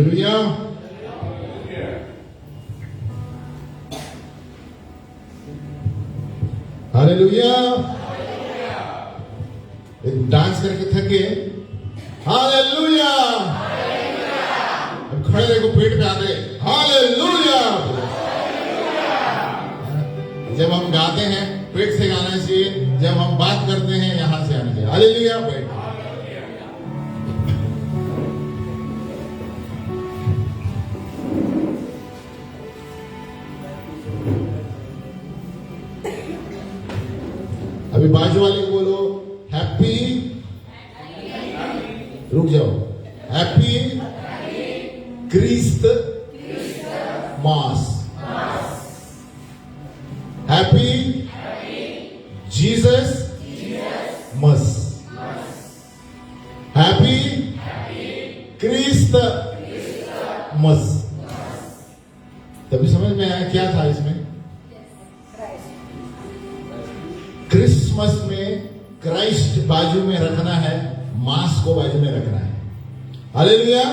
Hallelujah. Hallelujah. एक dance करके थक गए। हालेलुया। अब खड़े रहे को पेट पे आते। हालेलुया। जब हम गाते हैं पेट से गाना चाहिए, जब हम बात करते हैं यहां से आना चाहिए। हालेलुया। पेट अभी बाजू वाले को बोलो हैप्पी, रुक जाओ, हैप्पी क्रिस्त मास, हैप्पी जीसस मस, हैप्पी क्रिस्त मस। तभी समझ में आया क्या था इसमें। क्रिसमस में क्राइस्ट बाजू में रखना है, मास को बाजू में रखना है। हालेलुया।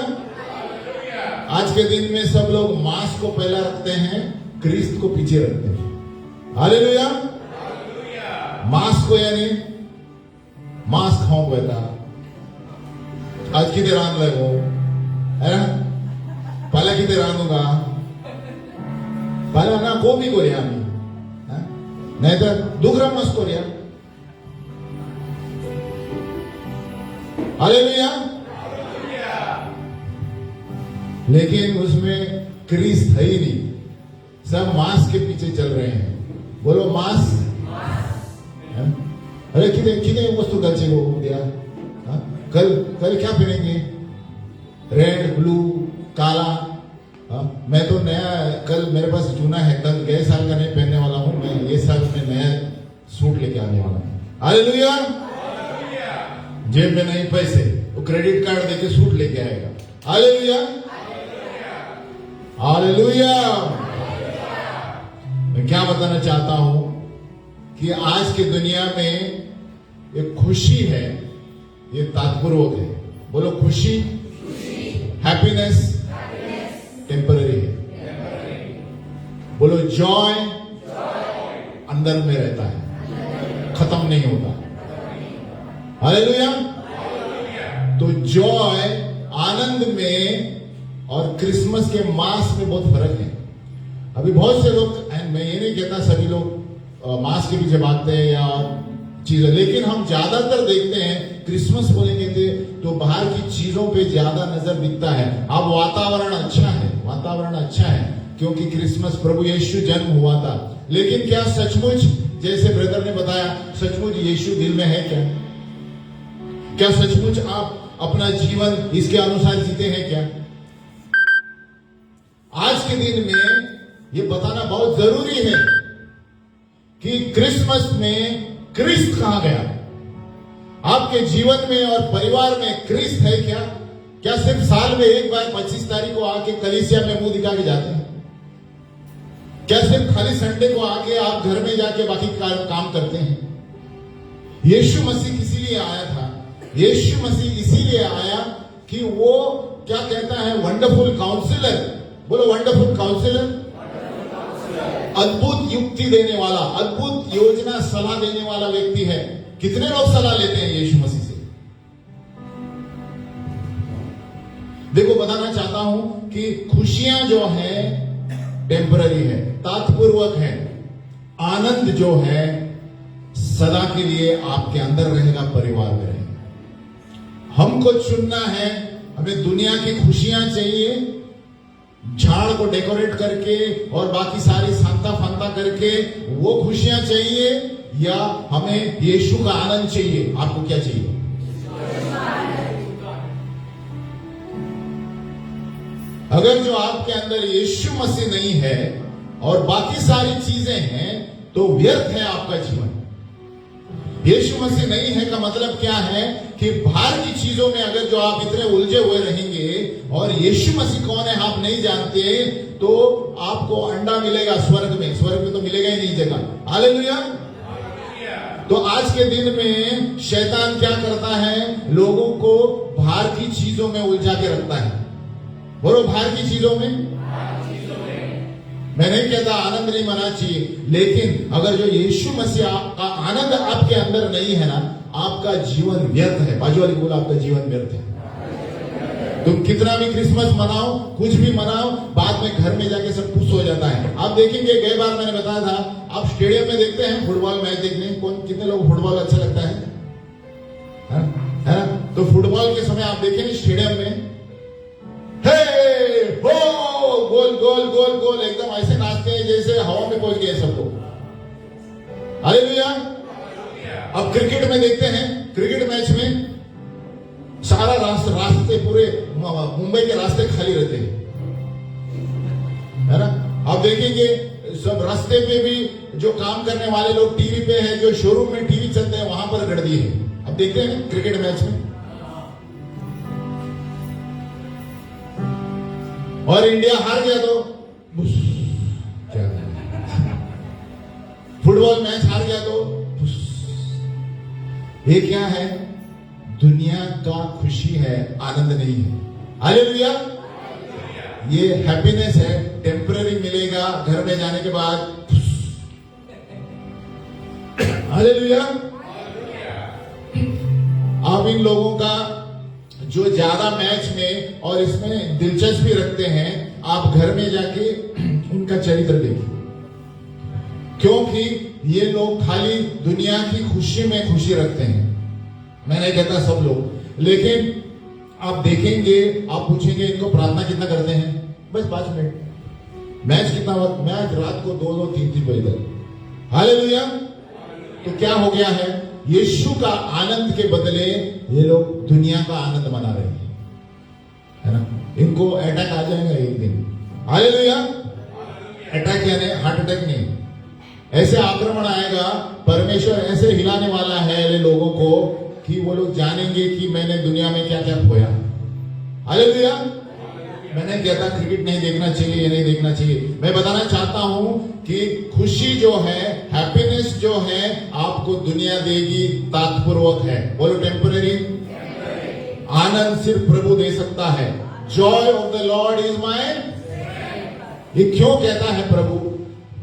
आज के दिन में सब लोग मास को पहला रखते हैं, क्रिस्त को पीछे रखते हैं। हालेलुया। मास को यानी मास खाओ बेटा, आज कितने रान लगो है ना, पहला कितने रानूंगा पहला ना को भी को नहीं तो दुखरा मस्त हो रहा। हालेलुया। लेकिन उसमें क्रिस्त है ही नहीं, सब मांस के पीछे चल रहे हैं। बोलो मांस। अरे कितने कितने वस्तु कल से वो दिया, कल कल क्या पहनेंगे, रेड ब्लू काला। मैं तो नया कल मेरे पास चुना है, कल गए साल का नहीं पहनने वाला हूं, मैं ये साल में नया सूट लेके आने वाला हूं। हालेलुया। जेब में नहीं पैसे, वो क्रेडिट कार्ड देके सूट लेके आएगा। हालेलुया। हालेलुया। मैं क्या बताना चाहता हूं कि आज की दुनिया में एक खुशी है, ये तात्पर्य है। बोलो खुशी, हैप्पीनेस टेम्पररी है। बोलो जॉय अंदर में रहता है, खत्म नहीं होता। हालेलुया। तो जॉय आनंद में और क्रिसमस के मास में बहुत फर्क है। अभी बहुत से लोग, मैं ये नहीं कहता सभी लोग मास के पीछे भागते हैं या चीजें, लेकिन हम ज्यादातर देखते हैं क्रिसमस बोलेंगे तो बाहर की चीजों पे ज्यादा नजर दिखता है। अब वातावरण अच्छा है, वातावरण अच्छा है क्योंकि क्रिसमस प्रभु यीशु जन्म हुआ था। लेकिन क्या सचमुच, जैसे ब्रदर ने बताया, सचमुच यीशु दिल में है क्या? क्या सचमुच आप अपना जीवन इसके अनुसार जीते हैं क्या? आज के दिन में ये बताना बहुत जरूरी है कि क्रिसमस में क्रिस्त कहां गया। आपके जीवन में और परिवार में क्रिस्त है क्या? क्या सिर्फ साल में एक बार 25 तारीख को आके कलीसिया में मुंह दिखा के जाते हैं? क्या सिर्फ खाली संडे को आके आप घर में जाके बाकी काम करते हैं? यीशु मसीह इसीलिए आया था, यीशु मसीह इसीलिए आया कि वो क्या कहता है, वंडरफुल काउंसिलर। बोलो वंडरफुल काउंसिलर, अद्भुत युक्ति देने वाला, अद्भुत योजना सलाह देने वाला व्यक्ति है। कितने लोग सलाह लेते हैं यीशु मसीह से? देखो बताना चाहता हूं कि खुशियां जो है टेम्पररी है, तात्पूर्वक है। आनंद जो है सदा के लिए आपके अंदर रहेगा, परिवार में रहेगा। हमको चुनना है, हमें दुनिया की खुशियां चाहिए, झाड़ को डेकोरेट करके और बाकी सारी सांता फांता करके वो खुशियां चाहिए, या हमें यीशु का आनंद चाहिए? आपको क्या चाहिए? अगर जो आपके अंदर यीशु मसीह नहीं है और बाकी सारी चीजें हैं तो व्यर्थ है आपका जीवन। यीशु मसीह नहीं है का मतलब क्या है कि बाहर की चीजों में अगर जो आप इतने उलझे हुए रहेंगे और यीशु मसीह कौन है आप नहीं जानते, तो आपको अंडा मिलेगा स्वर्ग में, स्वर्ग में तो मिलेगा ही नहीं जगह। हालेलुया। तो आज के दिन में शैतान क्या करता है, लोगों को बाहर की चीजों में उलझा के रखता है। बोलो बाहर की चीजों में। मैं नहीं कहता आनंद नहीं मनाना चाहिए, लेकिन अगर जो यीशु मसीह का आनंद आपके अंदर नहीं है ना, आपका जीवन व्यर्थ है। बाजू वाली बोला आपका जीवन व्यर्थ है। तुम कितना भी क्रिसमस मनाओ, कुछ भी मनाओ, बाद में घर में जाके सब खुश हो जाता है। आप देखेंगे, कई बार मैंने बताया था, आप स्टेडियम में देखते हैं फुटबॉल मैच देखने, कितने लोग फुटबॉल अच्छा लगता है ना? तो फुटबॉल के समय आप देखेंगे स्टेडियम में, हे हो, गोल गोल गोल गोल, एकदम ऐसे नाचते हैं जैसे हवा में पहुंच गए सब लोग। हालेलुया। अब क्रिकेट में देखते हैं, क्रिकेट मैच में सारा रास्ते पूरे मुंबई के रास्ते खाली रहते हैं, है ना? आप देखेंगे सब रास्ते पे भी जो काम करने वाले लोग टीवी पे है, जो शोरूम में टीवी चलते हैं वहां पर गर्दी है। अब देखते हैं क्रिकेट मैच में, और इंडिया हार गया तो क्या, फुटबॉल मैच हार गया तो ये क्या है? दुनिया का खुशी है, आनंद नहीं है। हालेलुया। ये हैप्पीनेस है, टेम्पररी मिलेगा घर में जाने के बाद। हालेलुया। आप इन लोगों का जो ज्यादा मैच में और इसमें दिलचस्पी रखते हैं, आप घर में जाके उनका चरित्र देखिए, क्योंकि ये लोग खाली दुनिया की खुशी में खुशी रखते हैं। मैं नहीं कहता सब लोग, लेकिन आप देखेंगे, आप पूछेंगे इनको प्रार्थना कितना करते हैं? बस 5 मिनट। मैच कितना वक्त? मैच रात को 2-2, 3-3 बजे तक। हालेलुया। तो क्या हो गया है? यीशु का आनंद के बदले ये लोग दुनिया का आनंद मना रहे हैं, है ना? इनको अटैक आ जाएगा एक दिन। हालेलुया। अटैक यानी हार्ट अटैक नहीं, ऐसे आक्रमण आएगा, परमेश्वर ऐसे हिलाने वाला है ये लोगों को कि वो लोग जानेंगे कि मैंने दुनिया में क्या क्या खोया। हालेलुया। मैं नहीं कहता क्रिकेट नहीं देखना चाहिए, ये नहीं देखना चाहिए। मैं बताना चाहता हूं कि खुशी जो है, हैप्पीनेस जो है, आपको दुनिया देगी, तात्पर्यपूर्वक है। बोलो टेम्पररी। आनंद सिर्फ प्रभु दे सकता है। Joy of the Lord is my. ये क्यों कहता है प्रभु?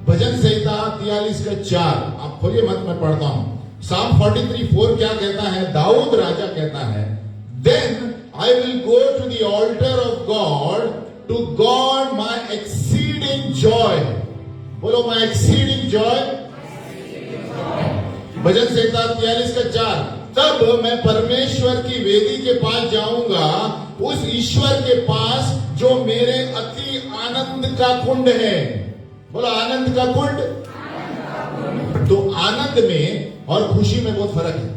भजन संहिता 43:4 आप खोलिए मत, मैं पढ़ता हूं। Psalm 43:4 क्या कहता है? दाऊद राजा कहता है, Then I will go to the altar of God, to God my exceeding joy. बोलो my exceeding joy. भजन संहिता 43:4 तब मैं परमेश्वर की वेदी के पास जाऊंगा, उस ईश्वर के पास जो मेरे अति आनंद का कुंड है। बोलो आनंद का कुंड। तो आनंद में और खुशी में बहुत फर्क है,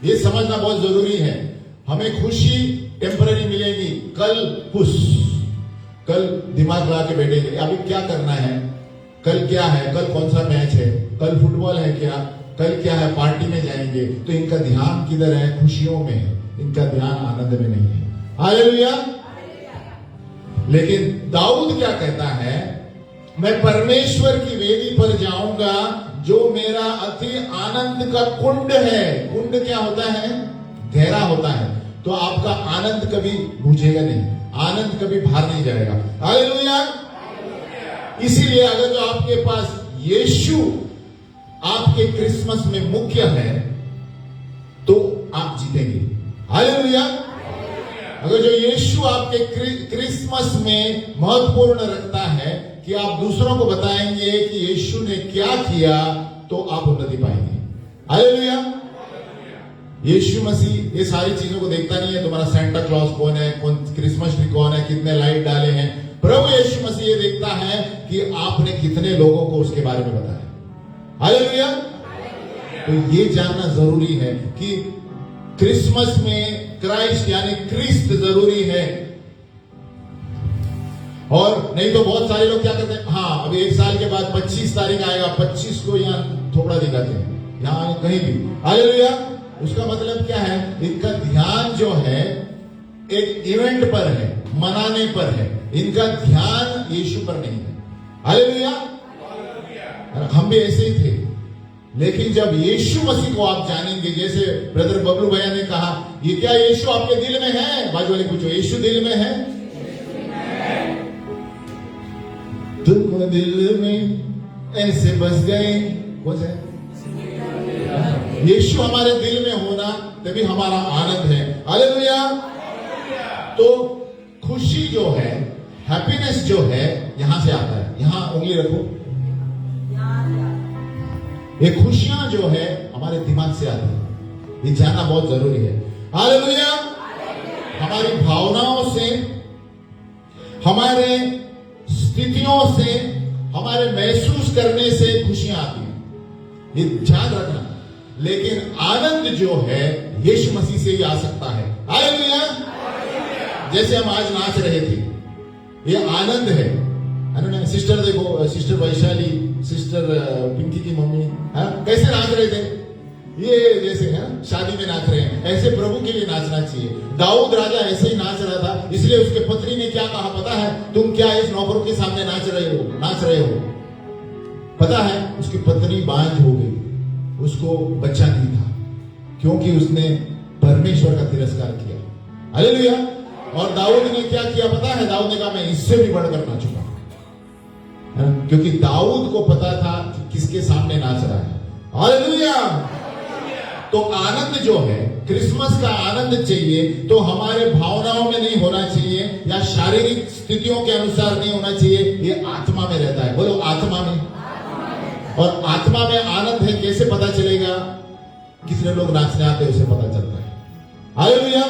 ये समझना बहुत जरूरी है। हमें खुशी टेम्पररी मिलेगी, कल खुश, कल दिमाग लगा के बैठेंगे अभी क्या करना है, कल क्या है, कल कौन सा मैच है, कल फुटबॉल है क्या, कल क्या है, पार्टी में जाएंगे। तो इनका ध्यान किधर है? खुशियों में है, इनका ध्यान आनंद में नहीं है। हालेलुया। लेकिन दाऊद क्या कहता है? मैं परमेश्वर की वेदी पर जाऊंगा जो मेरा अति आनंद का कुंड है। कुंड क्या होता है? गहरा होता है। तो आपका आनंद कभी बुझेगा नहीं, आनंद कभी बाहर नहीं जाएगा। हालेलुया। इसीलिए अगर जो आपके पास यीशु आपके क्रिसमस में मुख्य है तो आप जीतेंगे। हालेलुया। अगर जो यीशु आपके क्रिसमस में महत्वपूर्ण रखता है कि आप दूसरों को बताएंगे कि यीशु ने क्या किया, तो आप उन्नति पाएंगे। हालेलुया। यीशु मसीह ये सारी चीजों को देखता नहीं है, तुम्हारा सेंटा क्लॉज कौन है, कौन क्रिसमस ट्री कौन है, कितने लाइट डाले हैं। प्रभु यीशु मसीह ये देखता है कि आपने कितने लोगों को उसके बारे में बताया। हालेलुया। तो ये जानना जरूरी है कि क्रिसमस में क्राइस्ट यानी क्रिस्त जरूरी है। और नहीं तो बहुत सारे लोग क्या करते हैं, हाँ अभी 1 साल के बाद 25 तारीख आएगा, 25 को यहाँ थोड़ा दिखाते हैं, यहाँ कहीं भी। हालेलुया। उसका मतलब क्या है? इनका ध्यान जो है एक इवेंट पर है, मनाने पर है, इनका ध्यान यीशु पर नहीं है। हालेलुया। हम भी ऐसे ही थे, लेकिन जब यीशु मसीह को आप जानेंगे, जैसे ब्रदर बबलू भैया ने कहा, ये क्या यीशु आपके दिल में है? बाजू वाले पूछो, यीशु दिल में है? तुम दिल में ऐसे बस गए। कौन सा है? यीशु हमारे दिल में होना तभी हमारा आनंद है। हालेलुया। तो खुशी जो है, हैप्पीनेस जो है, यहां से आता है। यहां उंगली रखो। ये खुशियां जो है हमारे दिमाग से आती है, ये जानना बहुत जरूरी है। हालेलुया। हमारी भावनाओं से, हमारे स्थितियों से, हमारे महसूस करने से खुशियां आती हैं, ये ध्यान रखना। लेकिन आनंद जो है यीशु मसीह से ही आ सकता है। हालेलुया। जैसे हम आज नाच रहे थे, ये आनंद है ना। सिस्टर देखो, सिस्टर वैशाली, सिस्टर पिंकी की मम्मी कैसे नाच रहे थे। ये जैसे है शादी में नाच रहे हैं, ऐसे प्रभु के लिए नाचना चाहिए। दाऊद राजा ऐसे ही नाच रहा था, इसलिए उसके पत्नी ने क्या कहा पता है? तुम क्या इस नौकरों के सामने नाच रहे हो? पता है उसकी पत्नी बांझ हो गई, उसको बच्चा नहीं था, क्योंकि उसने परमेश्वर का तिरस्कार किया। हालेलुया। और दाऊद ने क्या किया पता है? दाऊद ने कहा मैं इससे भी बढ़कर नाचूंगा, क्योंकि दाऊद को पता था कि किसके सामने नाच रहा है। हालेलुया। तो आनंद जो है, क्रिसमस का आनंद चाहिए तो हमारे भावनाओं में नहीं होना चाहिए या शारीरिक स्थितियों के अनुसार नहीं होना चाहिए, ये आत्मा में रहता है। बोलो आत्मा में। और आत्मा में आनंद है, कैसे पता चलेगा? कितने लोग नाचने आते हैं उसे पता चलता है। हालेलुया।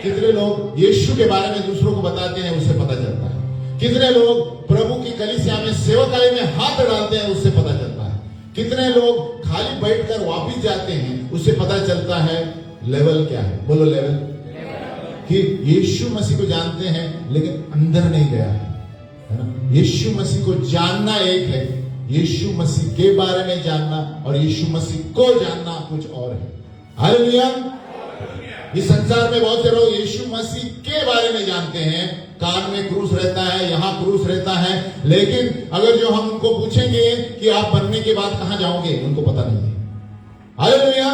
कितने लोग यीशु के बारे में दूसरों को बताते हैं, उससे पता चलता है। कितने लोग प्रभु की कलीसिया में सेवकाई में हाथ डालते हैं, उससे पता चलता है। कितने लोग खाली बैठकर वापिस जाते हैं, उससे पता चलता है लेवल क्या है। बोलो लेवल। कि यीशु मसीह को जानते हैं लेकिन अंदर नहीं गया है ना। यीशु मसीह को जानना एक है, यीशु मसीह के बारे में जानना और यीशु मसीह को जानना कुछ और है। हालेलुया। इस संसार में बहुत से लोग यीशु मसीह के बारे में जानते हैं, कान में क्रूस रहता है, यहाँ क्रूस रहता है, लेकिन अगर जो हम उनको पूछेंगे कि आप मरने के बाद कहां जाओगे, उनको पता नहीं है। हालेलुया।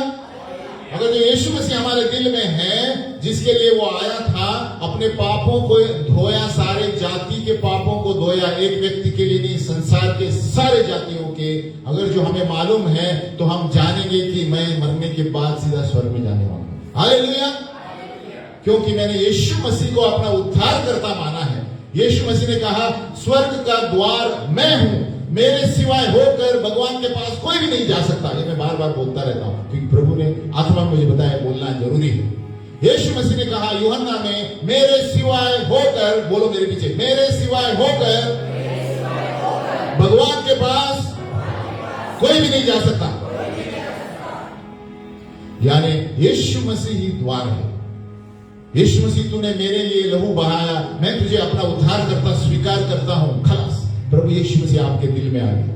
अगर जो यीशु मसीह हमारे दिल में है, जिसके लिए वो आया था, अपने पापों को धोया, सारे जाति के पापों को धोया, एक व्यक्ति के लिए नहीं, संसार के सारे जातियों के। अगर जो हमें मालूम है तो हम जानेंगे कि मैं मरने के बाद सीधा स्वर्ग में जाने वाला हूं। हालेलुया। क्योंकि मैंने यीशु मसीह को अपना उद्धार करता माना है। यीशु मसीह ने कहा स्वर्ग का द्वार मैं हूं, मेरे सिवाय होकर भगवान के पास कोई भी नहीं जा सकता। ये मैं बार बार बोलता रहता हूं क्योंकि प्रभु ने आत्मा में मुझे बताया बोलना जरूरी है। यीशु मसीह ने कहा यूहन्ना में, मेरे सिवाय होकर, बोलो मेरे पीछे, मेरे सिवाय होकर भगवान के पास कोई भी नहीं जा सकता। यानी यीशु मसीह ही द्वार है। यीशु मसीह तूने मेरे लिए लहू बहाया, मैं तुझे अपना उद्धार करता स्वीकार करता हूं, खलास। प्रभु यीशु मसीह आपके दिल में आ गया।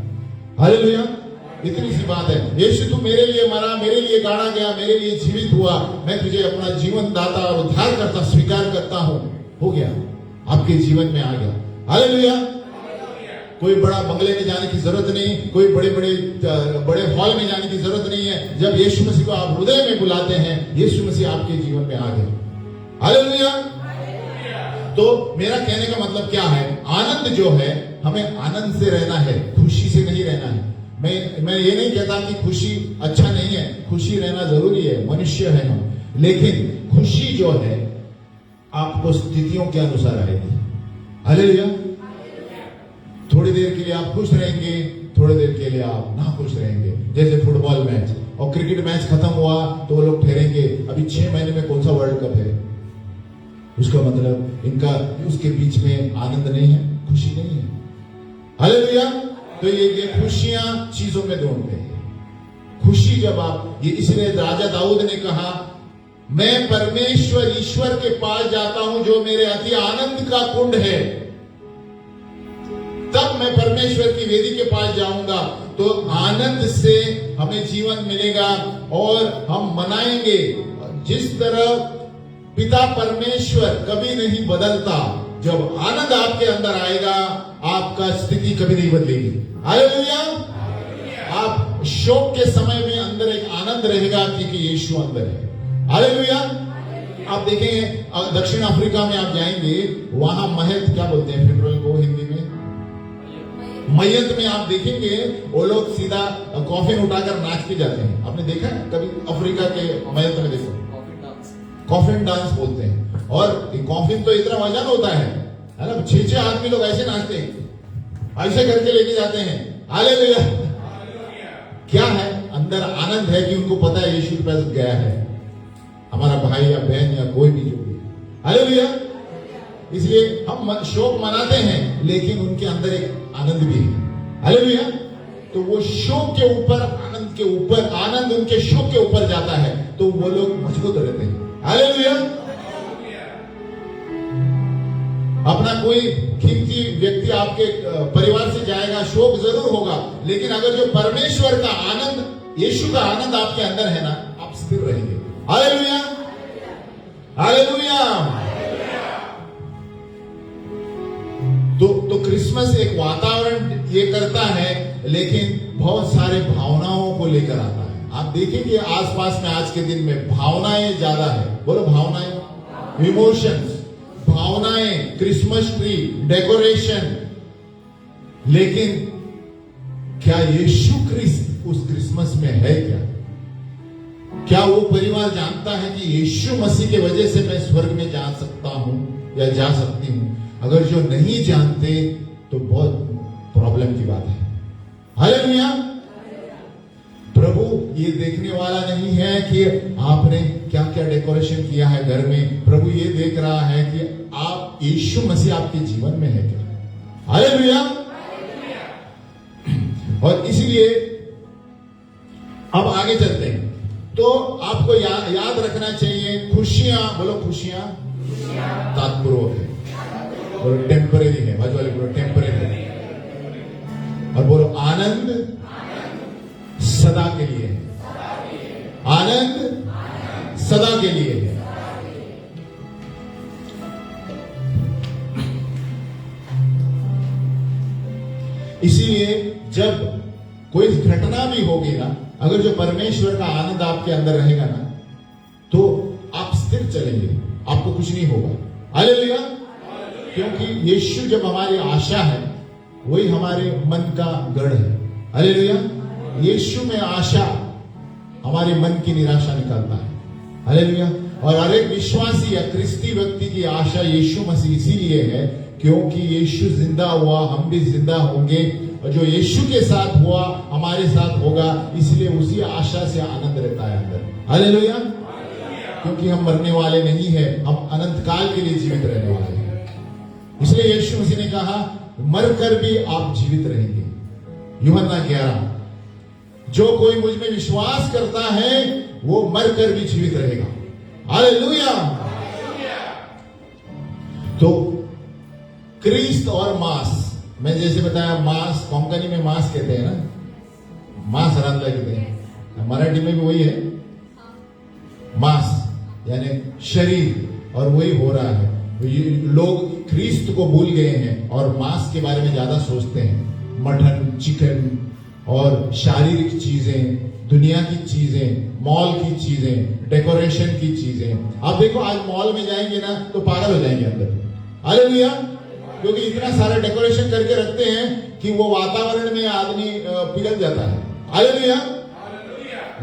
हालेलुया। इतनी सी बात है। यीशु तू मेरे लिए मरा, मेरे लिए गाड़ा गया, मेरे लिए जीवित हुआ, मैं तुझे अपना जीवन दाता और उद्धार करता स्वीकार करता हूं। हो गया, आपके जीवन में आ गया। हालेलुया। कोई बड़ा बंगले में जाने की जरूरत नहीं, कोई बड़े हॉल में जाने की जरूरत नहीं है। जब यीशु मसीह को आप हृदय में बुलाते हैं, यीशु मसीह आपके जीवन में आ गए। हालेलुया। तो मेरा कहने का मतलब क्या है? आनंद जो है, हमें आनंद से रहना है, खुशी से नहीं रहना है। मैं ये नहीं कहता कि खुशी अच्छा नहीं है, खुशी रहना जरूरी है, मनुष्य है हम। लेकिन खुशी जो है आपको स्थितियों के अनुसार आएगी। हालेलुया। थोड़ी देर के लिए आप खुश रहेंगे, थोड़ी देर के लिए आप ना खुश रहेंगे। जैसे फुटबॉल मैच और क्रिकेट मैच खत्म हुआ तो वो लोग ठहरेंगे अभी 6 महीने में कौन सा वर्ल्ड कप है। उसका मतलब इनका उसके बीच में आनंद नहीं है, खुशी नहीं है। हालेलुया। तो ये खुशियां चीजों में ढूंढते हैं। खुशी जब आप, ये इसलिए राजा दाऊद ने कहा, मैं परमेश्वर ईश्वर के पास जाता हूं जो मेरे अति आनंद का कुंड है, तब मैं परमेश्वर की वेदी के पास जाऊंगा। तो आनंद से हमें जीवन मिलेगा और हम मनाएंगे। जिस तरह पिता परमेश्वर कभी नहीं बदलता, जब आनंद आपके अंदर आएगा आपका स्थिति कभी नहीं बदलेगी। हालेलुया। आप शोक के समय में अंदर एक आनंद रहेगा क्योंकि यीशु अंदर है। हालेलुया। आप देखेंगे दक्षिण अफ्रीका में आप जाएंगे, वहां महल क्या बोलते हैं फ्यूनरल को हिंदी में? मय्यत में आप देखेंगे वो लोग सीधा कॉफिन उठाकर नाच के जाते हैं। आपने देखा है कभी अफ्रीका के मय्यत में? देखो कॉफिन डांस बोलते हैं। और कॉफिन तो इतना वजन होता है ना, 6-6 आदमी लोग ऐसे नाचते हैं, ऐसे करके लेके जाते हैं। हालेलुया। क्या है अंदर? आनंद है कि उनको पता है यीशु के पास गया है हमारा भाई या बहन या कोई भी जो भी। हालेलुया। इसलिए हम शोक मनाते हैं, लेकिन उनके अंदर एक आनंद भी है। हालेलुया। तो वो शोक के ऊपर आनंद के ऊपर, आनंद उनके शोक के ऊपर जाता है, तो वो लोग मजबूत रहते हैं। हालेलुया। अपना कोई कीमती व्यक्ति आपके परिवार से जाएगा, शोक जरूर होगा, लेकिन अगर जो परमेश्वर का आनंद, यीशु का आनंद आपके अंदर है ना, आप स्थिर रहेंगे। हालेलुया। हालेलुया। तो क्रिसमस एक वातावरण ये करता है, लेकिन बहुत सारे भावनाओं को लेकर आता है। आप देखेंगे आसपास में आज के दिन में भावनाएं ज्यादा है। बोलो भावनाएं, इमोशंस, भावनाएं, क्रिसमस ट्री, डेकोरेशन। लेकिन क्या यीशु क्रिस्त उस क्रिसमस में है क्या? क्या वो परिवार जानता है कि यीशु मसीह के वजह से मैं स्वर्ग में जा सकता हूं या जा सकती हूं? अगर जो नहीं जानते तो बहुत प्रॉब्लम की बात है। हालेलुया। प्रभु ये देखने वाला नहीं है कि आपने क्या क्या डेकोरेशन किया है घर में। प्रभु ये देख रहा है कि आप, यीशु मसीह आपके जीवन में है क्या। हालेलुया। और इसीलिए अब आगे चलते हैं। तो आपको याद रखना चाहिए, खुशियां, बोलो खुशियां तात्पर्य है और टेम्परेरी है। बाजू वाले बोलो टेम्परेरी है। और बोलो आनंद सदा के लिए है। आनंद सदा के लिए है। इसीलिए जब कोई घटना भी होगी ना, अगर जो परमेश्वर का आनंद आपके अंदर रहेगा ना, तो आप स्थिर चलेंगे, आपको कुछ नहीं होगा। हालेलुया। क्योंकि यीशु जब हमारी आशा है, वही हमारे मन का गढ़ है। हालेलुया। यीशु में आशा हमारे मन की निराशा निकालता है। हालेलुया। और हर एक विश्वासी या क्रिस्ती व्यक्ति की आशा यीशु मसीह इसीलिए है क्योंकि यीशु जिंदा हुआ, हम भी जिंदा होंगे, और जो यीशु के साथ हुआ हमारे साथ होगा। इसलिए उसी आशा से आनंद रहता है अंदर। हालेलुया। क्योंकि हम मरने वाले नहीं है, हम अनंत काल के लिए जीवित रहने वाले हैं। इसलिए यीशु मसीह ने कहा मरकर भी आप जीवित रहेंगे। यूहन्ना 11, जो कोई मुझ में विश्वास करता है वो मरकर भी जीवित रहेगा। हालेलुया। तो क्रिस्त और मांस, मैं जैसे बताया, मांस कोंकणी में मांस कहते हैं ना, मांस रांधला कहते हैं, मराठी में भी वही है मांस, यानी शरीर। और वही हो रहा है, लोग क्रिस्त को भूल गए हैं और मांस के बारे में ज्यादा सोचते हैं। मटन, चिकन और शारीरिक चीजें, दुनिया की चीजें, मॉल की चीजें, डेकोरेशन की चीजें। आप देखो आज मॉल में जाएंगे ना तो पागल हो जाएंगे अंदर। हालेलुया। क्योंकि इतना सारा डेकोरेशन करके रखते हैं कि वो वातावरण में आदमी पिघल जाता है। हालेलुया।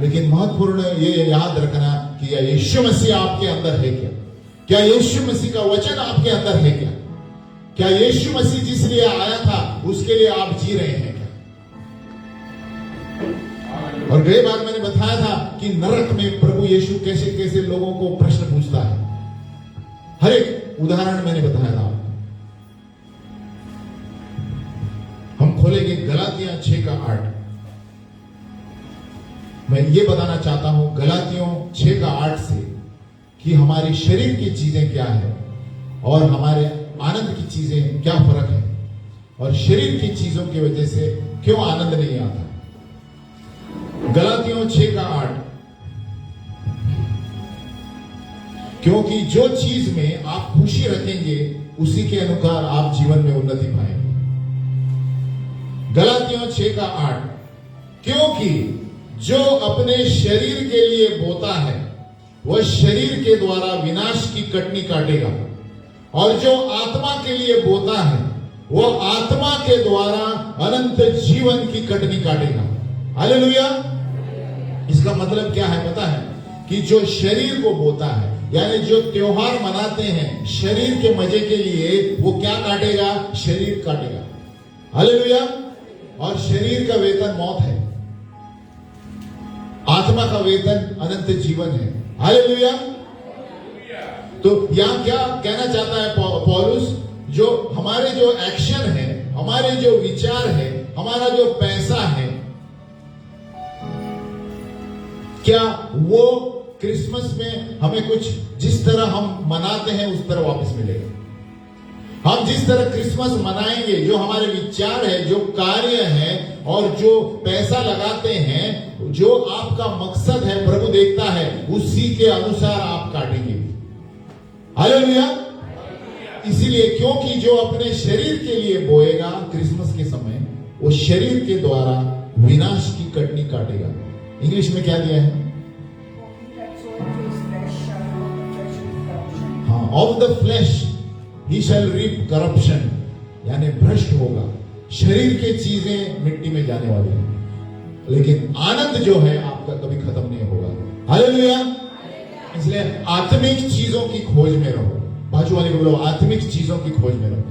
लेकिन महत्वपूर्ण ये याद रखना कि यीशु मसीह आपके अंदर है क्या? क्या यीशु मसीह का वचन आपके अंदर है क्या? क्या यीशु मसीह जिस लिए आया था उसके लिए आप जी रहे हैं क्या? और गई बार मैंने बताया था कि नरक में प्रभु यीशु कैसे कैसे लोगों को प्रश्न पूछता है। हर एक उदाहरण मैंने बताया था। हम खोलेंगे गलातियां 6:8। मैं ये बताना चाहता हूं गलातियों 6:8 से कि हमारी शरीर की चीजें क्या है और हमारे आनंद की चीजें क्या फर्क है, और शरीर की चीजों की वजह से क्यों आनंद नहीं आता। गलातियों 6:8, क्योंकि जो चीज में आप खुशी रखेंगे उसी के अनुसार आप जीवन में उन्नति पाएंगे। गलातियों 6:8, क्योंकि जो अपने शरीर के लिए बोता है वह शरीर के द्वारा विनाश की कटनी काटेगा, और जो आत्मा के लिए बोता है वो आत्मा के द्वारा अनंत जीवन की कटनी काटेगा। हालेलुया। इसका मतलब क्या है पता है? कि जो शरीर को बोता है, यानी जो त्योहार मनाते हैं शरीर के मजे के लिए, वो क्या काटेगा? शरीर काटेगा। हालेलुया। और शरीर का वेतन मौत है, आत्मा का वेतन अनंत जीवन है। हालेलुया। तो यहां क्या कहना चाहता है पौलुस? जो हमारे जो एक्शन है, हमारे जो विचार है, हमारा जो पैसा है, क्या वो क्रिसमस में हमें कुछ जिस तरह हम मनाते हैं उस तरह वापस मिलेगा? हम जिस तरह क्रिसमस मनाएंगे, जो हमारे विचार है, जो कार्य है और जो पैसा लगाते हैं, जो आपका मकसद है प्रभु देखता है, उसी के अनुसार आप काटेंगे। हालेलुया। इसीलिए क्योंकि जो अपने शरीर के लिए बोएगा क्रिसमस के समय, वो शरीर के द्वारा विनाश की कटनी काटेगा। इंग्लिश में क्या दिया है? हाँ, ऑफ द फ्लैश ही शैल रीप करप्शन, यानी भ्रष्ट होगा। शरीर के चीजें मिट्टी में जाने वाली है, लेकिन आनंद जो है आपका कभी खत्म नहीं होगा। हालेलुया। इसलिए आत्मिक चीजों की खोज में रहो। बाजू वाले को बोलो, आत्मिक चीजों की खोज में रहो।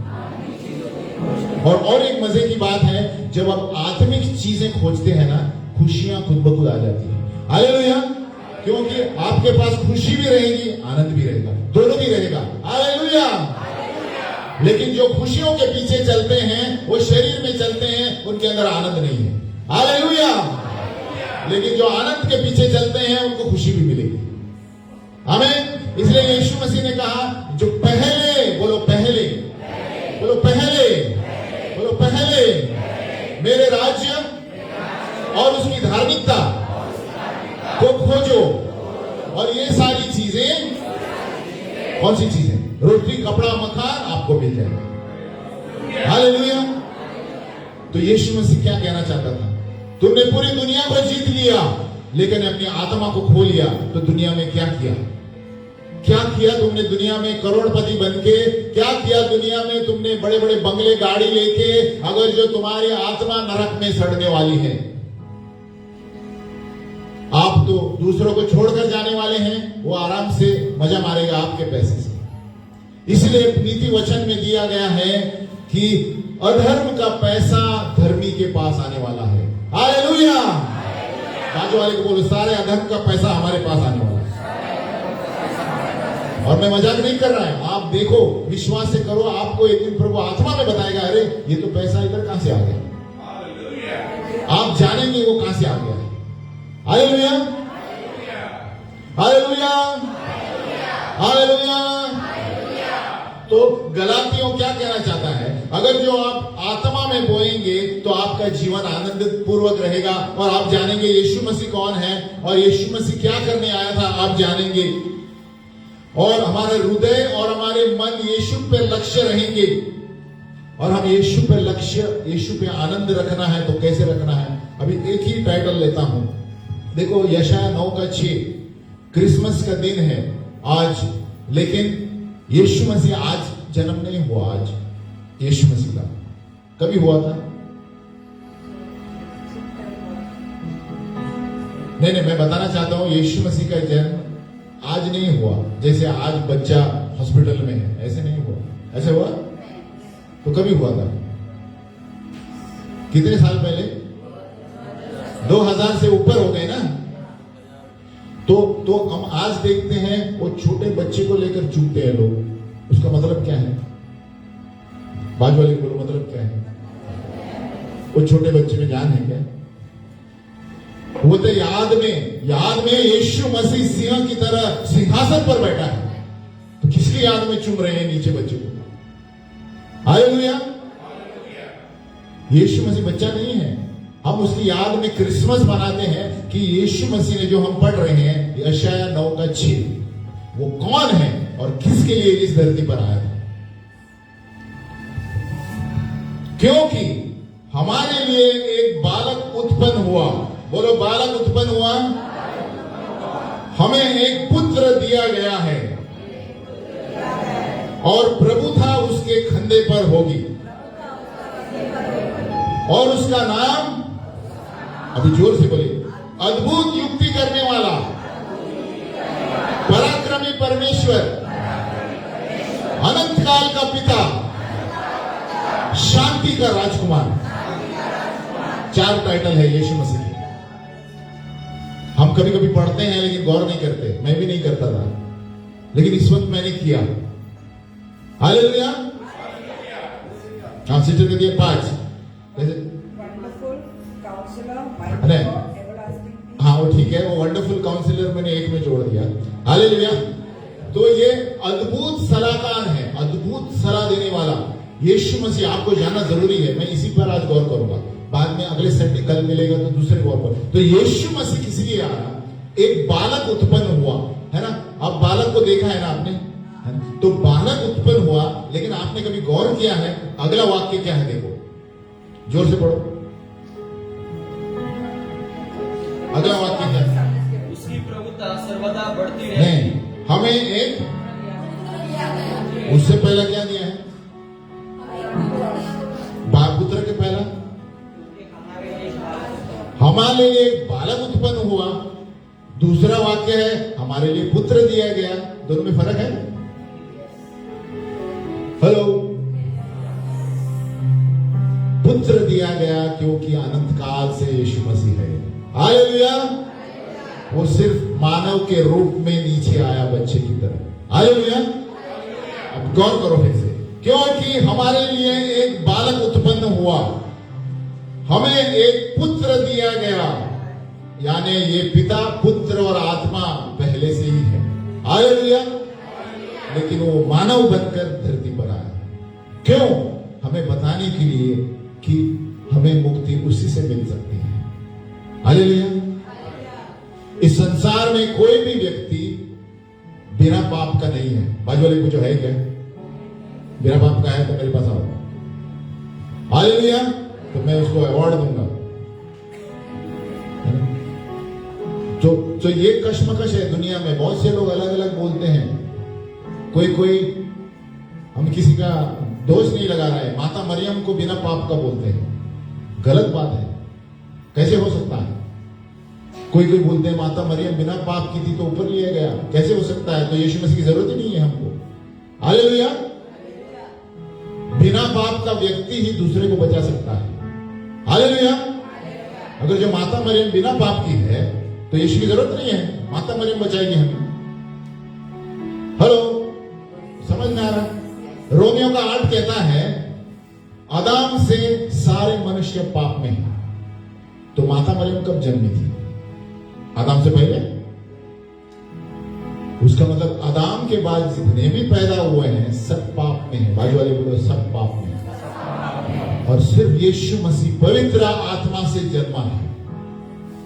और एक मजे की बात है, जब आप आत्मिक चीजें खोजते हैं ना, खुशियां खुद ब खुद आ जाती है। हालेलुया। क्योंकि आपके पास खुशी भी रहेगी, आनंद भी रहेगा, दोनों भी रहेगा। हालेलुया। लेकिन जो खुशियों के पीछे चलते हैं, वो शरीर में चलते हैं, उनके अंदर आनंद नहीं है। हालेलुया। लेकिन जो आनंद के पीछे चलते हैं, उनको खुशी भी मिलेगी। हमें इसलिए यीशु मसीह ने कहा, जो पहले, बोलो पहले, बोलो पहले, बोलो पहले मेरे राज्य और उसकी धार्मिकता को खोजो, और ये सारी चीजें, कौन सी चीजें? रोटी, कपड़ा, मकान आपको मिल जाएगा। हालेलुया। तो यीशु मसीह क्या कहना चाहता था? तुमने पूरी दुनिया को जीत लिया, लेकिन अपनी आत्मा को खो लिया। तो दुनिया में क्या किया? क्या किया तुमने दुनिया में? करोड़पति बनके क्या किया दुनिया में? तुमने बड़े बड़े बंगले, गाड़ी लेके, अगर जो तुम्हारी आत्मा नरक में सड़ने वाली है। आप तो दूसरों को छोड़कर जाने वाले हैं, वो आराम से मजा मारेगा आपके पैसे से। इसलिए नीति वचन में दिया गया है कि अधर्म का पैसा धर्मी के पास आने वाला है। हालेलुया। बाजू वाले को बोलो, सारे अधर्म का पैसा हमारे पास आने वाला है। और मैं मजाक नहीं कर रहा है, आप देखो, विश्वास से करो, आपको एक दिन प्रभु आत्मा में बताएगा, अरे ये तो पैसा इधर कहां से आ गया। आप जानेंगे वो कहां से आ गया है। हालेलुया। हालेलुया। हालेलुया। तो गलातियों क्या कहना चाहता है? अगर जो आप आत्मा में बोएंगे तो आपका जीवन आनंद पूर्वक रहेगा, और आप जानेंगे यीशु मसीह कौन है और यीशु मसीह क्या करने आया था, आप जानेंगे। और हमारे हृदय और हमारे मन यीशु पे लक्ष्य रहेंगे, और हम यीशु पे लक्ष्य, यीशु पे आनंद रखना है तो कैसे रखना है? अभी एक ही टाइटल लेता हूं, देखो यशायाह 9:6। क्रिसमस का दिन है आज, लेकिन यीशु मसीह आज जन्म नहीं हुआ। आज यीशु मसीह का कभी हुआ था? नहीं, मैं बताना चाहता हूं, यीशु मसीह का जन्म आज नहीं हुआ। जैसे आज बच्चा हॉस्पिटल में है, ऐसे नहीं हुआ। ऐसे हुआ तो कभी हुआ था? कितने साल पहले? 2000 से ऊपर हो गए ना। तो हम आज देखते हैं वो छोटे बच्चे को लेकर चूकते हैं लोग। उसका मतलब क्या है? बाजू वाले को बोलो, मतलब क्या है? वो छोटे बच्चे में जान है क्या? वो तो याद में यीशु मसीह सिंह की तरह सिंहासन पर बैठा है, तो किसकी याद में चूम रहे हैं नीचे बच्चे को? हालेलुया। यीशु मसीह बच्चा नहीं है, हम उसकी याद में क्रिसमस मनाते हैं कि यीशु मसीह ने, जो हम पढ़ रहे हैं यशायाह 9:6, वो कौन है और किसके लिए इस धरती पर आया था। क्योंकि हमारे लिए एक बालक उत्पन्न हुआ। बोलो, बालक उत्पन्न हुआ। हमें एक पुत्र दिया गया है, और प्रभुता उसके कंधे पर होगी। और उसका नाम, अभी जोर से बोलिए, अद्भुत युक्ति करने वाला, पराक्रमी परमेश्वर, अनंत काल का पिता, शांति का राजकुमार। 4 टाइटल है यीशु मसीह के। हम कभी कभी पढ़ते हैं लेकिन गौर नहीं करते, मैं भी नहीं करता था, लेकिन इस वक्त मैंने किया। हालेलुया। हाँ, सिस्टर के दिए 5 अरे हाँ, वो ठीक है, वो वंडरफुल काउंसिलर मैंने 1 में जोड़ दिया। हालेलुया। तो ये अद्भुत सलाहकार है, अद्भुत सलाह देने वाला यीशु मसीह। आपको जानना जरूरी है, मैं इसी पर आज गौर करूंगा, बाद में अगले संडे कल मिलेगा तो दूसरे गौर पर। तो यीशु मसीह किसी लिए आया, एक बालक उत्पन्न हुआ, है ना। अब बालक को देखा है ना आपने, है ना? तो बालक उत्पन्न हुआ, लेकिन आपने कभी गौर किया है अगला वाक्य क्या है? देखो, जोर से पढ़ो, अगला वाक्य क्या है? उसकी प्रभुता सर्वदा बढ़ती है। नहीं, हमें एक, उससे पहला क्या दिया है? बाप पुत्र के पहला, हमारे लिए एक बालक उत्पन्न हुआ। दूसरा वाक्य है हमारे लिए पुत्र दिया गया। दोनों में फर्क है? हेलो। पुत्र दिया गया क्योंकि अनंत काल से यीशु मसीह है। हालेलुया। वो सिर्फ मानव के रूप में नीचे आया बच्चे की तरह। हालेलुया। अब गौर करो फिर से, क्योंकि हमारे लिए एक बालक उत्पन्न हुआ, हमें एक पुत्र दिया गया, यानी ये पिता, पुत्र और आत्मा पहले से ही है। हालेलुया। लेकिन वो मानव बनकर धरती पर आया, क्यों? हमें बताने के लिए कि हमें मुक्ति उसी से मिल सकती है। हालेलुया। इस संसार में कोई भी व्यक्ति बिना पाप का नहीं है। बाजू वाले को जो है क्या, बिना पाप का है तो मेरे पास आओ। हालेलुया। तो मैं उसको अवार्ड दूंगा। तो ये कश्मकश है दुनिया में। बहुत से लोग अलग अलग बोलते हैं। कोई हम किसी का दोष नहीं लगा रहे हैं, माता मरियम को बिना पाप का बोलते हैं, गलत बात है। कैसे हो सकता है? कोई बोलते हैं माता मरियम बिना पाप की थी तो ऊपर लिया गया, कैसे हो सकता है? तो यीशु मसीह की जरूरत ही नहीं है हमको। हालेलुया। बिना पाप का व्यक्ति ही दूसरे को बचा सकता है। हालेलुया। अगर जो माता मरियम बिना पाप की है तो यीशु की जरूरत नहीं है, माता मरियम बचाएगी हमें। हेलो, समझ में आ रहा? रोमियो का 8 कहता है आदम से सारे मनुष्य पाप में हैं। तो माता मरियम कब जन्मी थी? आदम से पहले। उसका मतलब आदम के बाद जितने भी पैदा हुए हैं सब पाप में है। बाजू वाले बोलो, सब पाप में है। और सिर्फ यीशु मसीह पवित्र आत्मा से जन्मा है।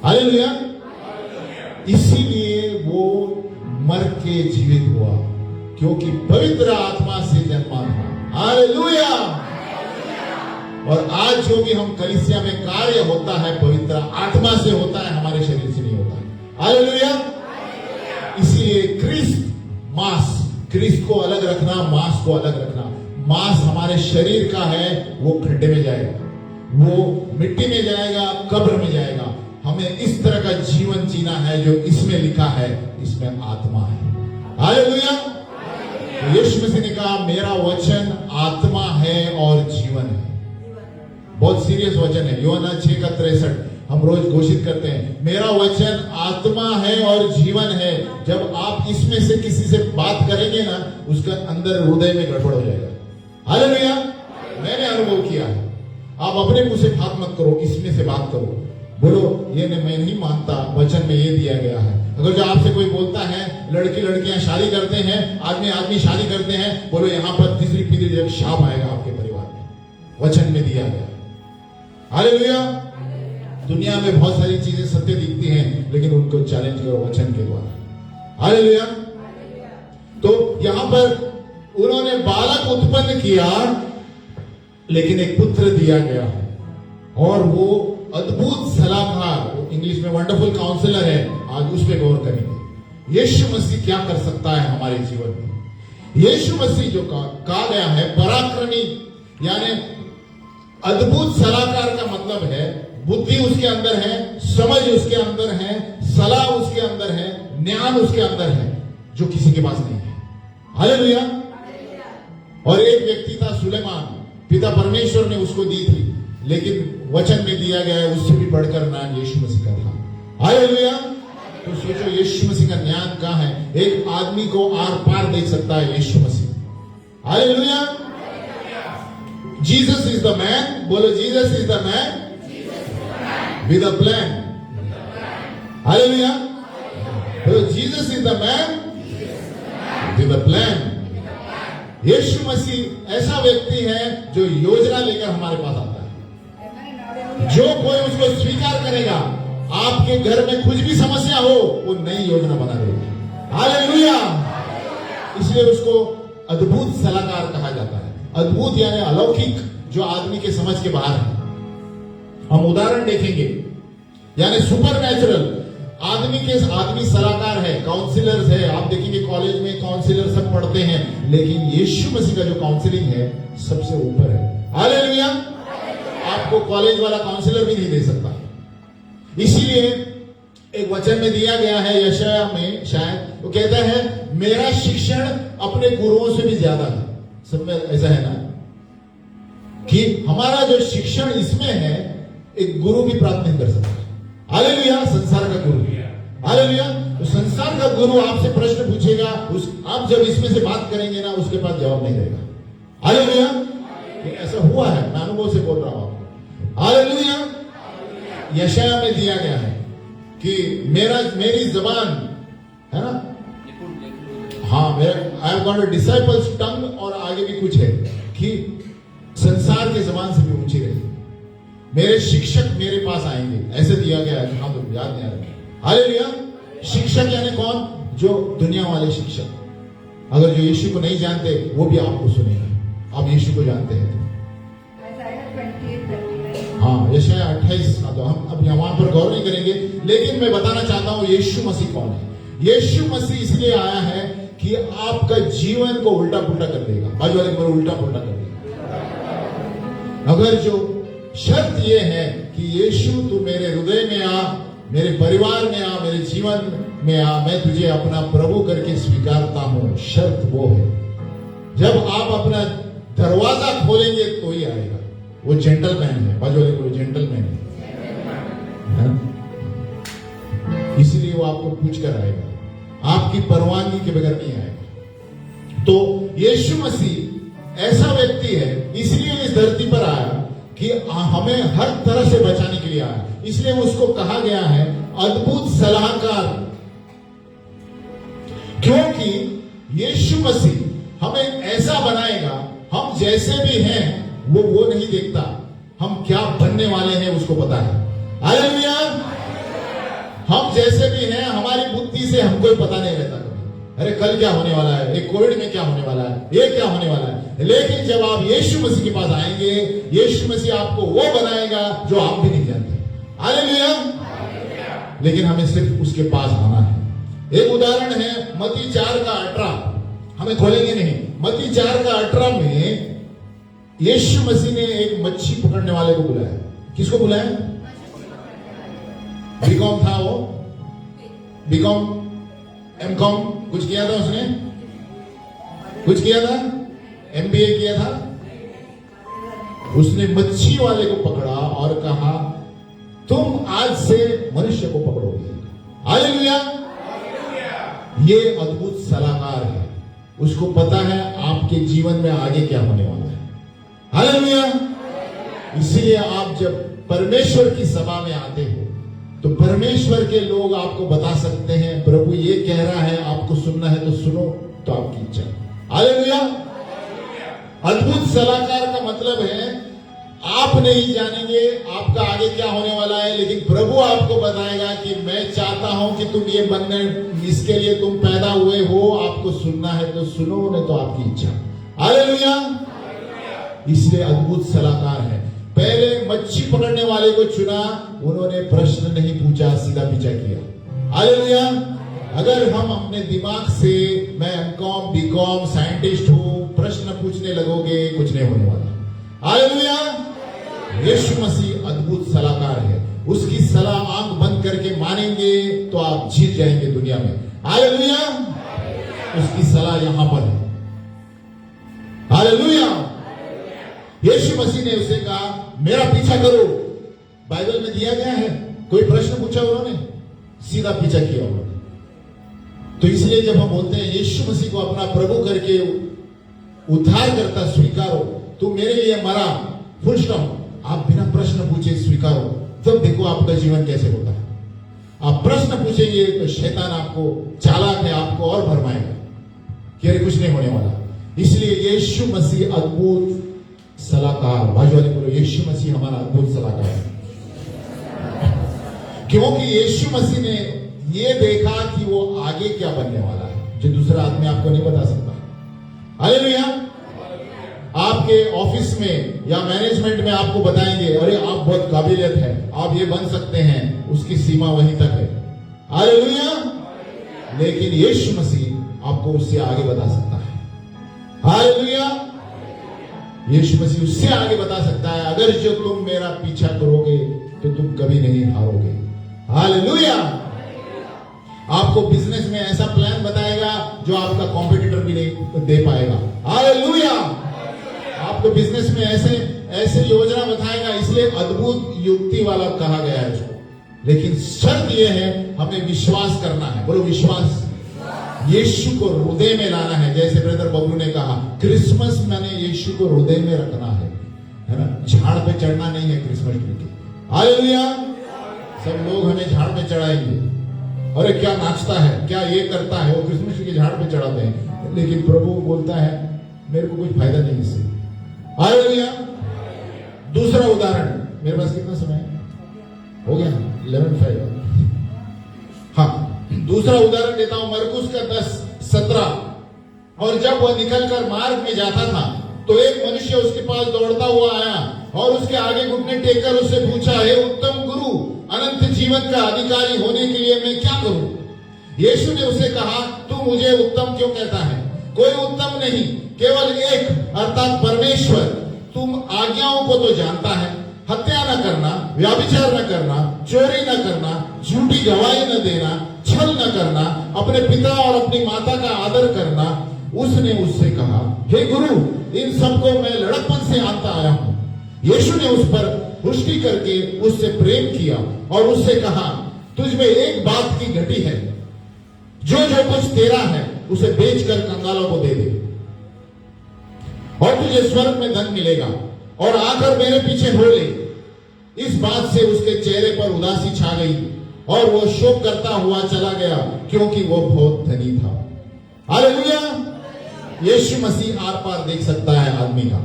हालेलुया। इसीलिए वो मर के जीवित हुआ, क्योंकि पवित्र आत्मा से जन्मा था। हालेलुया। और आज जो भी हम कलीसिया में कार्य होता है पवित्र आत्मा से होता है, हमारे शरीर से नहीं होता है। हालेलुया। इसीलिए क्रिस्ट को अलग रखना, मांस को अलग रखना। मांस हमारे शरीर का है, वो खड्डे में जाएगा, वो मिट्टी में जाएगा, कब्र में जाएगा। हमें इस तरह का जीवन जीना है जो इसमें लिखा है, इसमें आत्मा है। हालेलुया। तो यीशु मसीह ने कहा मेरा वचन आत्मा है और जीवन है। बहुत सीरियस वचन है। यूहन्ना 6:63 हम रोज घोषित करते हैं, मेरा वचन आत्मा है और जीवन है। जब आप इसमें से किसी से बात करेंगे ना, उसका अंदर हृदय में गड़बड़ हो जाएगा। हालेलुया। मैंने अनुभव किया है। आप अपने मुंह से बात मत करो, इसमें से बात करो। बोलो ये मैं नहीं मानता, वचन में ये दिया गया है। अगर जो आपसे कोई बोलता है लड़कियां शादी करते हैं, आदमी शादी करते हैं, बोलो यहाँ पर तीसरी पीढ़ी जब शाप आएगा आपके परिवार में, वचन में दिया गया। हालेलुया। दुनिया में बहुत सारी चीजें सत्य दिखती हैं, लेकिन उनको चैलेंज करो वचन के द्वारा। हालेलुया। तो यहां पर उन्होंने बालक उत्पन्न किया, लेकिन एक पुत्र दिया गया है, और वो अद्भुत सलाहकार, इंग्लिश में वंडरफुल काउंसलर है। आज उस पर गौर करेंगे। यीशु मसीह क्या कर सकता है हमारे जीवन में। यीशु मसीह जो कहा गया है पराक्रमी, यानी अद्भुत सलाहकार का मतलब है बुद्धि उसके अंदर है, समझ उसके अंदर है, सलाह उसके अंदर है, ज्ञान उसके अंदर है, जो किसी के पास नहीं है। हालेलुया। और एक व्यक्ति था सुलेमान, पिता परमेश्वर ने उसको दी थी, लेकिन वचन में दिया गया है उससे भी बढ़कर नाम यीशु मसीह का था। हालेलुया। तो सोचो यीशु मसीह का ज्ञान कहां है? एक आदमी को आर पार देख सकता है Yeshu Masih. Hallelujah. Jesus is the man, बोलो Jesus is the man with a plan. Hallelujah. बोलो Jesus is the man with a plan. Yeshu Masih ऐसा व्यक्ति है जो योजना लेकर हमारे पास आता है। जो कोई उसको स्वीकार करेगा, आपके घर में कुछ भी समस्या हो, वो नई योजना बना देगा। हालेलुया। इसलिए उसको अद्भुत सलाहकार कहा जाता है। अद्भुत यानी अलौकिक, जो आदमी के समझ के बाहर है। हम उदाहरण देखेंगे, यानी सुपर नेचुरल। आदमी सलाहकार है, काउंसिलर्स है। आप देखेंगे कॉलेज में काउंसिलर सब पढ़ते हैं, लेकिन यीशु मसीह का जो काउंसलिंग है सबसे ऊपर है। हालेलुया। आपको कॉलेज वाला काउंसिलर भी नहीं दे सकता। इसीलिए एक वचन में दिया गया है यशायाह में, शायद वो कहता है मेरा शिक्षण अपने गुरुओं से भी ज्यादा है। सब में ऐसा है ना कि हमारा जो शिक्षण इसमें है, एक गुरु भी प्राप्त नहीं कर सकता। हालेलुया। संसार का गुरु। हालेलुया। तो संसार का गुरु आपसे प्रश्न पूछेगा, आप जब इसमें से बात करेंगे ना, उसके पास जवाब नहीं रहेगा। हालेलुया। ऐसा हुआ है, मैं अनुभव से बोल रहा हूं आपको। हालेलुया। यशायाह में दिया गया है कि मेरी जबान है ना, हाँ, मेरा I have got a disciple's tongue, और आगे भी कुछ है कि संसार के जबान से भी ऊंची रही। मेरे शिक्षक मेरे पास आएंगे, ऐसे दिया गया है। हाँ, तो याद नहीं आ रहा। हालेलुया। शिक्षक यानी कौन? जो दुनिया वाले शिक्षक। अगर जो यीशु को नहीं जानते, वो भी आपको सुनेगा। आप यीशु को जानते हैं। हाँ, यशायाह 28 का तो हम अब वहां पर गौर नहीं करेंगे, लेकिन मैं बताना चाहता हूं यीशु मसीह कौन है। यीशु मसीह इसलिए आया है कि आपका जीवन को उल्टा पुल्टा कर देगा। बाजू वाले को उल्टा पुल्टा कर देगा। अगर जो शर्त यह है कि यीशु तू मेरे हृदय में आ, मेरे परिवार में आ, मेरे जीवन में आ, मैं तुझे अपना प्रभु करके स्वीकारता हूं, शर्त वो है। जब आप अपना दरवाजा खोलेंगे तो ही आएगा। वो जेंटलमैन है। बाजू वाले को जेंटलमैन है। इसलिए वो आपको पूछ कर आएगा, आपकी परवानगी के बगैर नहीं आएगा। तो यीशु मसीह ऐसा व्यक्ति है, इसलिए इस धरती पर आया कि हमें हर तरह से बचाने के लिए आया। इसलिए उसको कहा गया है अद्भुत सलाहकार, क्योंकि यीशु मसीह हमें ऐसा बनाएगा, हम जैसे भी हैं वो नहीं देखता, हम क्या बनने वाले हैं उसको पता है। हालेलुया। हम जैसे भी हैं, हमारी बुद्धि से हमको पता नहीं रहता कभी, अरे कल क्या होने वाला है, एक कोविड में क्या होने वाला है, ये क्या होने वाला है। लेकिन जब आप यीशु मसीह के पास आएंगे, यीशु मसीह आपको वो बनाएगा जो आप भी नहीं जानते। हालेलुया। लेकिन हमें सिर्फ उसके पास आना है। एक उदाहरण है मत्ती 4:18, हमें खोलेंगे नहीं। मत्ती 4:18 में यीशु मसीह ने एक मच्छी पकड़ने वाले को बुलाया। किसको बुलाया? बीकॉम था वो, बीकॉम एमकॉम कुछ किया था उसने, कुछ किया था, एमबीए किया था। उसने मच्छी वाले को पकड़ा और कहा तुम आज से मनुष्य को पकड़ोगे। हालेलुया। ये अद्भुत सलाहकार है। उसको पता है आपके जीवन में आगे क्या होने वाला है। हालेलुया। इसलिए आप जब परमेश्वर की सभा में आते हो तो परमेश्वर के लोग आपको बता सकते हैं प्रभु ये कह रहा है, आपको सुनना है तो सुनो, तो आपकी इच्छा। हालेलुया। अद्भुत सलाहकार का मतलब है आप नहीं जानेंगे आपका आगे क्या होने वाला है, लेकिन प्रभु आपको बताएगा कि मैं चाहता हूं कि तुम ये बनने, इसके लिए तुम पैदा हुए हो, आपको सुनना है तो सुनो, नहीं तो आपकी इच्छा। हालेलुया। इसलिए अद्भुत सलाहकार है। पहले मच्छी पकड़ने वाले को चुना, उन्होंने प्रश्न नहीं पूछा, सीधा पीछा किया। हालेलुया। अगर हम अपने दिमाग से मैं एमकॉम बीकॉम साइंटिस्ट हूं प्रश्न पूछने लगोगे, कुछ नहीं होने वाला। हालेलुया। यीशु मसीह अद्भुत सलाहकार है। उसकी सलाह आंख बंद करके मानेंगे तो आप जीत जाएंगे दुनिया में। हालेलुया। उसकी सलाह यहां पर है। हालेलुया। यीशु मसीह ने उसे कहा मेरा पीछा करो। बाइबल में दिया गया है, कोई प्रश्न पूछा उन्होंने, सीधा पीछा किया उन्होंने। तो इसलिए जब हम बोलते हैं यीशु मसीह को अपना प्रभु करके उद्धार करता स्वीकारो, तू मेरे लिए मरा, फुल स्टॉप, आप बिना प्रश्न पूछे स्वीकारो, तब देखो आपका जीवन कैसे होता है। आप प्रश्न पूछेंगे तो शैतान आपको चालाक है, आपको और भरमाएगा कि अरे कुछ नहीं होने वाला। इसलिए यीशु मसीह अद्भुत सलाहकार, बाजू वाले बोलो यीशु मसीह हमारा अद्भुत सलाहकार है। क्योंकि यीशु मसीह ने ये देखा कि वो आगे क्या बनने वाला है, जो दूसरा आदमी आपको नहीं बता सकता। हालेलुया। आपके ऑफिस में या मैनेजमेंट में आपको बताएंगे अरे आप बहुत काबिलियत है, आप ये बन सकते हैं, उसकी सीमा वहीं तक है। हालेलुया। लेकिन यीशु मसीह आपको उससे आगे बता सकता है। हालेलुया। यीशु मसीह उससे आगे बता सकता है, अगर जो तुम मेरा पीछा करोगे तो तुम कभी नहीं हारोगे। हालेलुया। आपको बिजनेस में ऐसा प्लान बताएगा जो आपका कॉम्पिटिटर भी नहीं दे पाएगा। हालेलुया। आपको बिजनेस में ऐसे योजना बताएगा, इसलिए अद्भुत युक्ति वाला कहा गया है उसको। लेकिन शर्त यह है हमें विश्वास करना है। बोलो विश्वास। यीशु को हृदय में लाना है। जैसे ब्रदर बबलू ने कहा, क्रिसमस मैंने यीशु को हृदय में रखना है ना। झाड़ पे चढ़ना नहीं है क्रिसमस ट्री के। हालेलुया। सब लोग हमें झाड़ पे चढ़ाएंगे, अरे क्या नाचता है, क्या ये करता है, वो क्रिसमस ट्री के झाड़ पे चढ़ाते हैं। लेकिन प्रभु बोलता है मेरे को कुछ फायदा नहीं इससे। हालेलुया। दूसरा उदाहरण, मेरे पास कितना समय है? हो गया 11:05। हाँ, दूसरा उदाहरण देता हूं, मरकुस का 10:17। और जब वह निकलकर मार्ग में जाता था तो एक मनुष्य उसके पास दौड़ता हुआ आया और उसके आगे घुटने टेककर उससे पूछा, हे उत्तम गुरु, अनंत जीवन का अधिकारी होने के लिए मैं क्या करूं? यीशु ने उसे कहा, तू मुझे उत्तम क्यों कहता है? कोई उत्तम नहीं, केवल एक, अर्थात परमेश्वर। तुम आज्ञाओं को तो जानता है, हत्या न करना, व्यभिचार न करना, चोरी न करना, झूठी गवाही न देना, छल न करना, अपने पिता और अपनी माता का आदर करना। उसने उससे कहा, हे गुरु, इन सबको मैं लड़कपन से आता आया हूं। यीशु ने उस पर पुष्टि करके उससे प्रेम किया और उससे कहा, तुझ में एक बात की घटी है, जो जो कुछ तेरा है उसे बेचकर कंगालों को दे दे और तुझे स्वर्ग में धन मिलेगा, और आकर मेरे पीछे हो ले। इस बात से उसके चेहरे पर उदासी छा गई और वो शोक करता हुआ चला गया, क्योंकि वो बहुत धनी था। हालेलुया। यीशु मसीह आर पार देख सकता है आदमी का।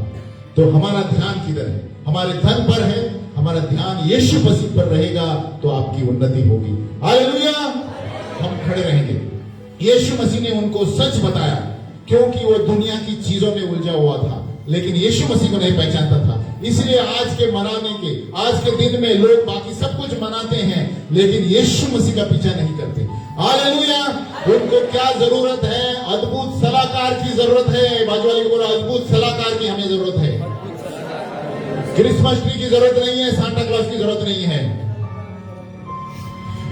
तो हमारा ध्यान किधर है? हमारे धन पर है। हमारा ध्यान यीशु मसीह पर रहेगा तो आपकी उन्नति होगी। हालेलुया। हम खड़े रहेंगे। यीशु मसीह ने उनको सच बताया, क्योंकि वो दुनिया की चीजों में उलझा हुआ था, लेकिन यीशु मसीह को नहीं पहचानता था। इसलिए आज के दिन में लोग बाकी सब कुछ मनाते हैं, लेकिन यीशु मसीह का पीछा नहीं करते। हालेलुया। उनको क्या जरूरत है? अद्भुत सलाहकार की जरूरत है। बाजू वाले को बोलो, अद्भुत सलाहकार की हमें जरूरत है। क्रिसमस ट्री की जरूरत नहीं है, सांता क्लॉज की जरूरत नहीं है।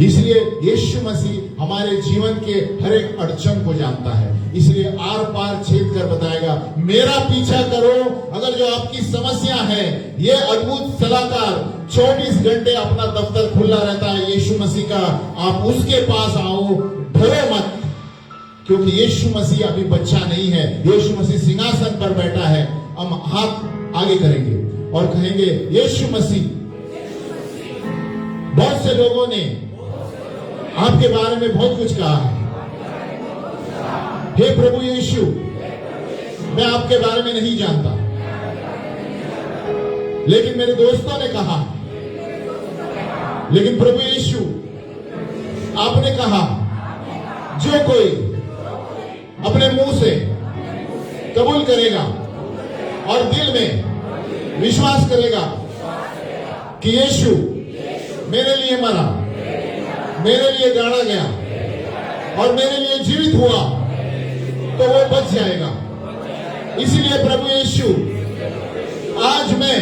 इसलिए यीशु मसीह हमारे जीवन के हर एक अड़चन को जानता है, इसलिए आर पार छेद कर बताएगा, मेरा पीछा करो। अगर जो आपकी समस्या है, ये अद्भुत सलाहकार 24 घंटे अपना दफ्तर खुला रहता है यीशु मसीह का। आप उसके पास आओ, डरो मत, क्योंकि यीशु मसीह अभी बच्चा नहीं है। यीशु मसीह सिंहासन पर बैठा है। हम हाथ आगे करेंगे और कहेंगे, यीशु मसीह, बहुत से लोगों ने आपके बारे में बहुत कुछ कहा है। हे प्रभु यीशु, मैं आपके बारे में नहीं जानता, लेकिन मेरे दोस्तों ने कहा। लेकिन प्रभु यीशु, आपने कहा, जो कोई अपने मुंह से कबूल करेगा और दिल में विश्वास करेगा कि यीशु मेरे लिए मरा, मेरे लिए गाड़ा गया और मेरे लिए जीवित हुआ, तो वो बच जाएगा। इसलिए प्रभु यीशु, आज मैं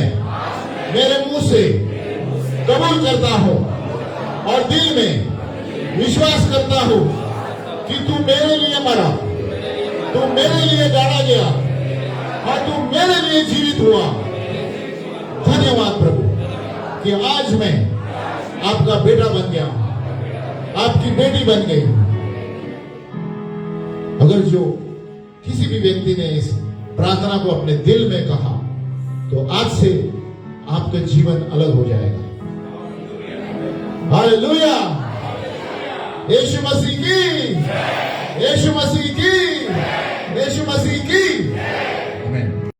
मेरे मुंह से कबूल करता हूं और दिल में विश्वास करता हूं कि तू मेरे लिए मरा, तू मेरे लिए गाड़ा गया और तू मेरे लिए जीवित हुआ। धन्यवाद प्रभु कि आज मैं आपका बेटा बन गया, आपकी बेटी बन गई। अगर जो किसी भी व्यक्ति ने इस प्रार्थना को अपने दिल में कहा तो आज से आपका जीवन अलग हो जाएगा। हालेलुया, यीशु मसीह की, यीशु मसीह की, यीशु मसीह की।